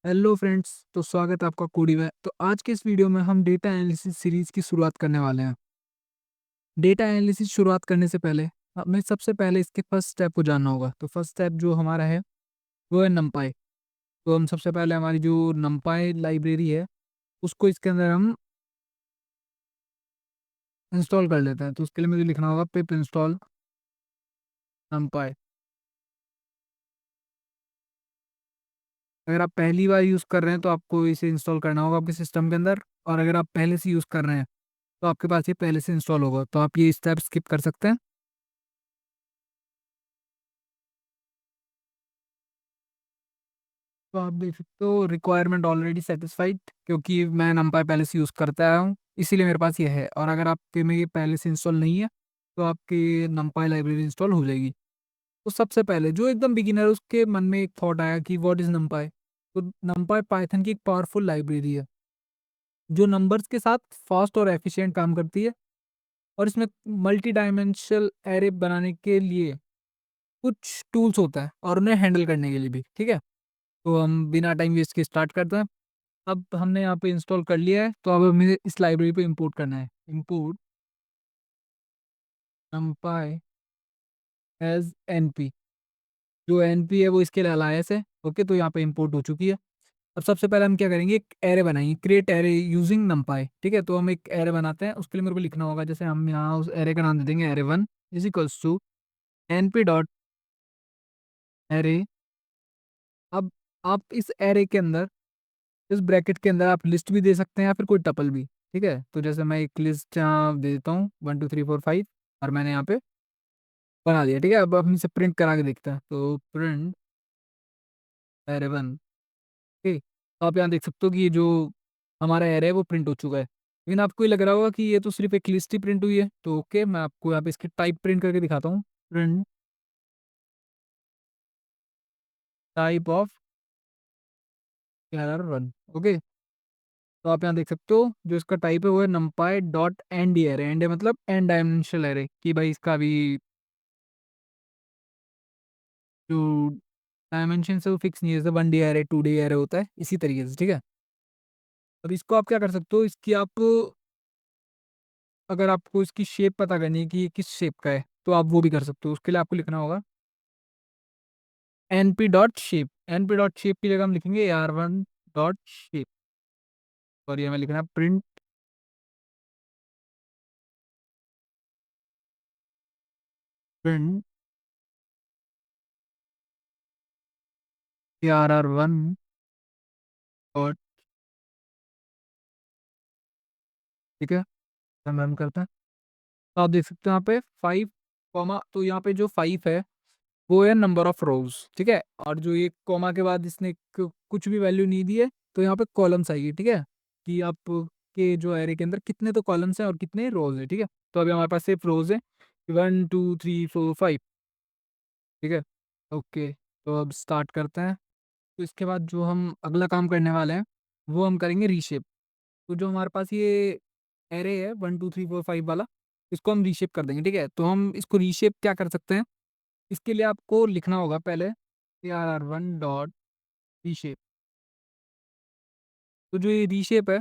Hello friends. तो स्वागत है आपका कोडी में। तो आज के इस वीडियो में हम डेटा एनालिसिस सीरीज की शुरुआत करने वाले हैं। डेटा एनालिसिस शुरुआत करने से पहले हमें सबसे पहले इसके फर्स्ट स्टेप को जानना होगा। तो फर्स्ट स्टेप जो हमारा है वो है नंपाई। तो हम सबसे पहले हमारी जो नंपाई लाइब्रेरी है उसको इसके अंदर हम इंस्टॉल कर लेते हैं। तो उसके लिए मुझे लिखना होगा पिप इंस्टॉल नंपाई। अगर आप पहली बार यूज़ कर रहे हैं तो आपको इसे इंस्टॉल करना होगा आपके सिस्टम के अंदर, और अगर आप पहले से यूज़ कर रहे हैं तो आपके पास ये पहले से इंस्टॉल होगा। तो आप ये स्टेप स्किप कर सकते हैं। तो आप देख सकते हो रिक्वायरमेंट ऑलरेडी सेटिस्फाइड, क्योंकि मैं नंपाई पहले से यूज़ करता आया हूँ इसीलिए मेरे पास ये है। और अगर आपके में ये पहले से इंस्टॉल नहीं है तो आपकी नंपाई लाइब्रेरी इंस्टॉल हो जाएगी। तो सबसे पहले जो एकदम बिगिनर है उसके मन में एक थॉट आया कि व्हाट इज़ नंपाई। तो नंपाई पाइथन की एक पावरफुल लाइब्रेरी है जो नंबर्स के साथ फास्ट और एफिशिएंट काम करती है, और इसमें मल्टी डायमेंशनल एरे बनाने के लिए कुछ टूल्स होता है और उन्हें हैंडल करने के लिए भी। ठीक है, तो हम बिना टाइम वेस्ट के स्टार्ट करते हैं। अब हमने यहाँ पे इंस्टॉल कर लिया है, तो अब हमें इस लाइब्रेरी पे इंपोर्ट करना है। Import numpy as np। जो np है वो इसके लिए अलायस है। ओके, तो यहाँ पे इंपोर्ट हो चुकी है। अब सबसे पहले हम क्या करेंगे, एक एरे बनाएंगे, क्रिएट एरे यूजिंग numpy। ठीक है, तो हम एक एरे बनाते हैं। उसके लिए मेरे को लिखना होगा, जैसे हम यहाँ उस एरे का नाम दे देंगे array 1 is equals to np dot array. अब आप इस एरे के अंदर, इस ब्रैकेट के अंदर आप लिस्ट भी दे सकते हैं या फिर कोई टपल भी। ठीक है, तो जैसे मैं एक लिस्ट यहाँ दे देता हूँ 1 2 3 4 5, और मैंने यहाँ पे बना दिया। ठीक है, अब हम इसे प्रिंट करा के देखते हैं। तो प्रिंट एरे 1। ठीक, तो आप यहाँ देख सकते हो कि ये जो हमारा एरे है वो प्रिंट हो चुका है। लेकिन आपको ये लग रहा होगा कि ये तो सिर्फ एक लिस्ट ही प्रिंट हुई है। तो ओके, मैं आपको यहाँ पे इसकी टाइप प्रिंट करके दिखाता हूँ। Print type of error 1। Okay, तो आप यहाँ देख सकते हो जो इसका टाइप है वो है numpy dot and array. And मतलब एन डायमेंशनल एरे, कि भाई इसका भी जो डायमेंशन है वो फिक्स नहीं है। जैसे 1D एरे 2D एरे होता है, इसी तरीके से। ठीक है, अब इसको आप क्या कर सकते हो, इसकी आप अगर आपको इसकी शेप पता करनी है कि ये किस शेप का है तो आप वो भी कर सकते हो। उसके लिए आपको लिखना होगा np dot shape. np dot shape की जगह हम लिखेंगे ar1 डॉट शेप, और ये हमें लिखना है प्रिंट प्रिंट ar1 डॉट। ठीक है, हम रन करते हैं। तो आप देख सकते हो यहाँ पे 5 कॉमा, तो यहाँ पे जो 5 है वो है नंबर ऑफ रोज। ठीक है, और जो ये कॉमा के बाद इसने कुछ भी वैल्यू नहीं दी है तो यहाँ पे कॉलम्स आएगी। ठीक है, कि आप के जो एरे के अंदर कितने तो कॉलम्स हैं और कितने रोज है। ठीक है, तो अभी हमारे पास सिर्फ रोज है 1 2 3 4 5। ठीक है, ओके, तो अब स्टार्ट करते हैं। तो इसके बाद जो हम अगला काम करने वाले हैं वो हम करेंगे रीशेप। तो जो हमारे पास ये एरे है 1 2 3 4 5 वाला, इसको हम रीशेप कर देंगे। ठीक है, तो हम इसको रीशेप क्या कर सकते हैं, इसके लिए आपको लिखना होगा पहले ARR1 डॉट रीशेप। तो जो ये रीशेप है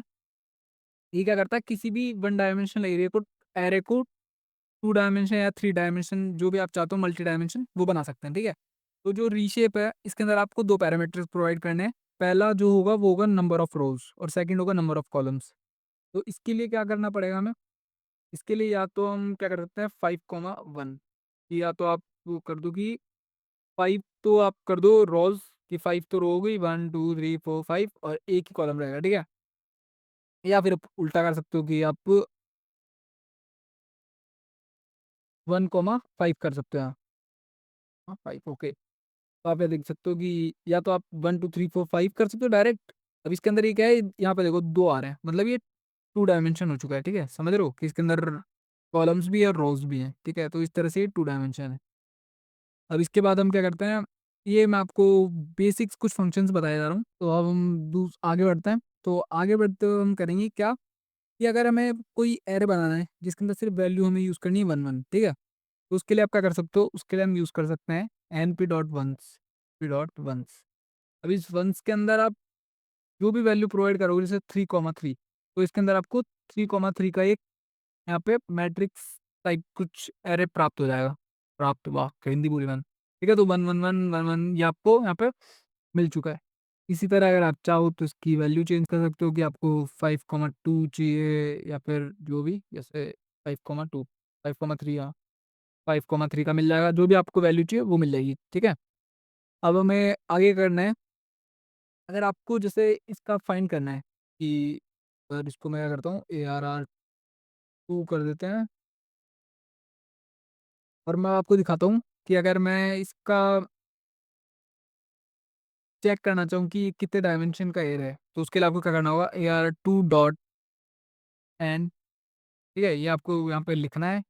ये क्या करता है, किसी भी 1 डायमेंशनल एरिया को, एरे को 2 डायमेंशन या 3 डायमेंशन, जो भी आप चाहते हो मल्टी डायमेंशन, वो बना सकते हैं। ठीक है, तो जो रीशेप है इसके अंदर आपको दो पैरामीटर्स प्रोवाइड करने हैं। पहला जो होगा वो होगा नंबर ऑफ रोज, और सेकंड होगा नंबर ऑफ कॉलम्स। तो इसके लिए क्या करना पड़ेगा हमें, इसके लिए या तो हम क्या कर सकते हैं 5 1, या तो आप वो कर दो कि 5 तो आप कर दो रोज, कि 5 तो रो हो गई 1 2 3 4 5, और एक ही कॉलम रहेगा। ठीक है, या फिर आप उल्टा कर सकते हो कि आप 1 5 कर सकते हो। हाँ 5, ओके। तो आप ये देख सकते हो कि या तो आप 1 2 3 4 5 कर सकते हो डायरेक्ट। अब इसके अंदर ये क्या है, यहाँ पे देखो दो आ रहे हैं, मतलब ये 2 डायमेंशन हो चुका है। ठीक है, समझ रहे हो कि इसके अंदर कॉलम्स भी है और रोज भी हैं। ठीक है, तो इस तरह से ये 2 डायमेंशन है। अब इसके बाद हम क्या करते हैं, ये मैं आपको बेसिक्स कुछ फंक्शंस बताया जा रहा हूँ। तो अब हम आगे बढ़ते हैं। तो आगे बढ़ते हुए हम करेंगे क्या, कि अगर हमें कोई एरे बनाना है जिसके अंदर सिर्फ वैल्यू हमें यूज़ करनी है 1 1। ठीक है, तो उसके लिए आप क्या कर सकते हो, उसके लिए हम यूज़ कर सकते हैं np dot ones, p dot ones. अब इस वंस के अंदर आप जो भी वैल्यू प्रोवाइड करोगे जैसे 3, तो इसके अंदर आपको 3, का एक यहाँ पे मैट्रिक्स टाइप कुछ एरे प्राप्त हो जाएगा। प्राप्त, वाह! हिंदी बोली मैंने। ठीक है, तो 1, 1, 1, 1, 1 ये आपको यहाँ पे मिल चुका है। इसी तरह अगर आप चाहो तो इसकी वैल्यू चेंज कर सकते हो कि आपको 5,2 चाहिए या फिर जो भी, जैसे 5,2, 5,3, हाँ, 5,3 का मिल जाएगा। जो भी आपको वैल्यू चाहिए वो मिल जाएगी, ठीक है? अब हमें आगे करना है, अगर आपको जैसे इसका फाइंड करना है कि अगर इसको मैं क्या करता हूँ, ARR2 कर देते हैं और मैं आपको दिखाता हूँ कि अगर मैं इसका चेक करना चाहूँ कि कितने डायमेंशन का एयर है, तो उसके लिए आपको क्या करना होगा, AR2 डॉट एन, ठीक है? ये आपको यहाँ पे लिखना है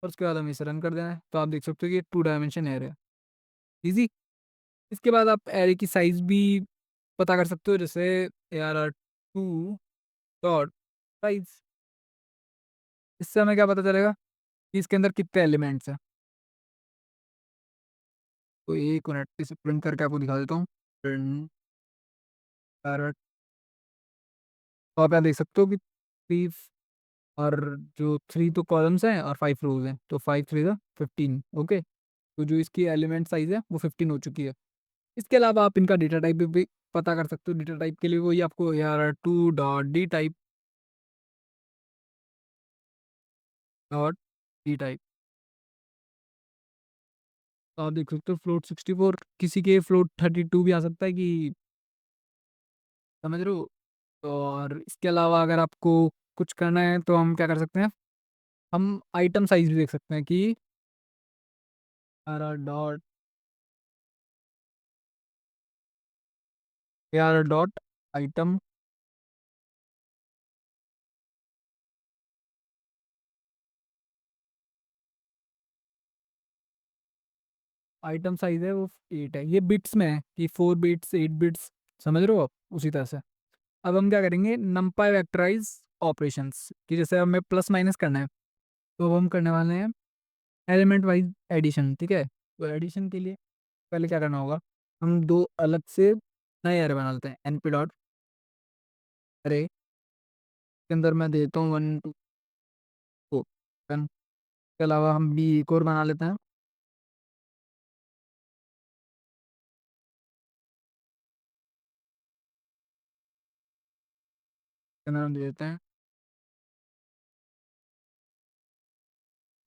और उसके बाद हमें इसे रन कर देना है। तो आप देख सकते हो कि ये 2 डायमेंशन एयर है। ईज़ी। इसके बाद आप एरे की साइज़ भी पता कर सकते हो, जैसे ARR2 डॉट साइज़। इससे हमें क्या पता चलेगा कि इसके अंदर कितने एलिमेंट्स हैं। तो 1 मिनट इसे प्रिंट करके आपको दिखा देता हूँ। प्रिंट पैरेट, तो आप यहाँ देख सकते हो कि 3 और जो 3 तो कॉलम्स हैं और 5 रोज़ हैं, तो 5 3 ज़ा 15, ओके। तो जो इसकी एलिमेंट साइज़ है वो 15 हो चुकी है। इसके अलावा आप इनका डेटा टाइप भी पता कर सकते हो। डेटा टाइप के लिए वही आपको ARR2 dot D type dot D type, तो आप देख सकते हो फ्लोट 64, किसी के फ्लोट 32 भी आ सकता है, कि समझ रहे हो? और इसके अलावा अगर आपको कुछ करना है तो हम क्या कर सकते हैं, हम आइटम साइज़ भी देख सकते हैं कि ARR dot ARR dot item, item size है वो 8 है। ये बिट्स में है कि 4 बिट्स, 8 बिट्स, समझ रहे हो आप? उसी तरह से। अब हम क्या करेंगे, नंपाई वेक्टराइज़ ऑपरेशंस, कि जैसे हमें प्लस माइनस करना है, तो अब हम करने वाले हैं एलिमेंट वाइज़ एडिशन, ठीक है? तो एडिशन के लिए पहले क्या करना होगा, हम 2 अलग से नए अरे बना लेते हैं। np डॉट अरे के अंदर मैं देता हूँ 1 2 4 10, इसके अलावा हम भी एक और बना लेते हैं, इसका नाम दे देते हैं।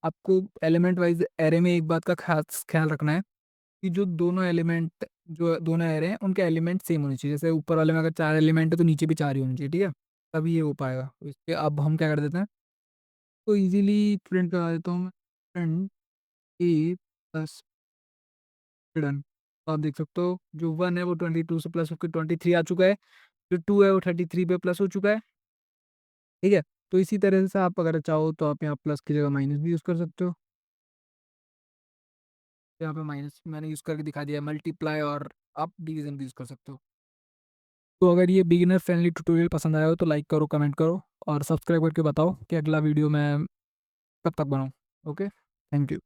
आपको एलिमेंट वाइज़ एरे में एक बात का ख़ास ख़्याल रखना है कि जो दोनों एरे हैं उनके एलिमेंट सेम होने चाहिए। जैसे ऊपर वाले में अगर 4 एलिमेंट है तो नीचे भी 4 ही होने चाहिए, ठीक है? तभी ये हो पाएगा। तो इसके अब हम क्या कर देते हैं, तो ईज़िली प्रिंट करा देता हूँ मैं, प्रिंट ए प्लस हिडन। तो आप देख सकते हो जो 1 है वो 22 से प्लस होके 23 आ चुका है, जो 2 है वो 33 पे प्लस हो चुका है, ठीक है? तो इसी तरह से आप अगर चाहो तो आप यहाँ प्लस की जगह माइनस भी यूज़ कर सकते हो। यहाँ पे माइनस मैंने यूज़ करके दिखा दिया, मल्टीप्लाई, और आप डिवीज़न भी यूज़ कर सकते हो। तो अगर ये बिगिनर फ्रेंडली ट्यूटोरियल पसंद आया हो तो लाइक करो, कमेंट करो और सब्सक्राइब करके बताओ कि अगला वीडियो मैं कब तक बनाऊँ। Okay, thank you.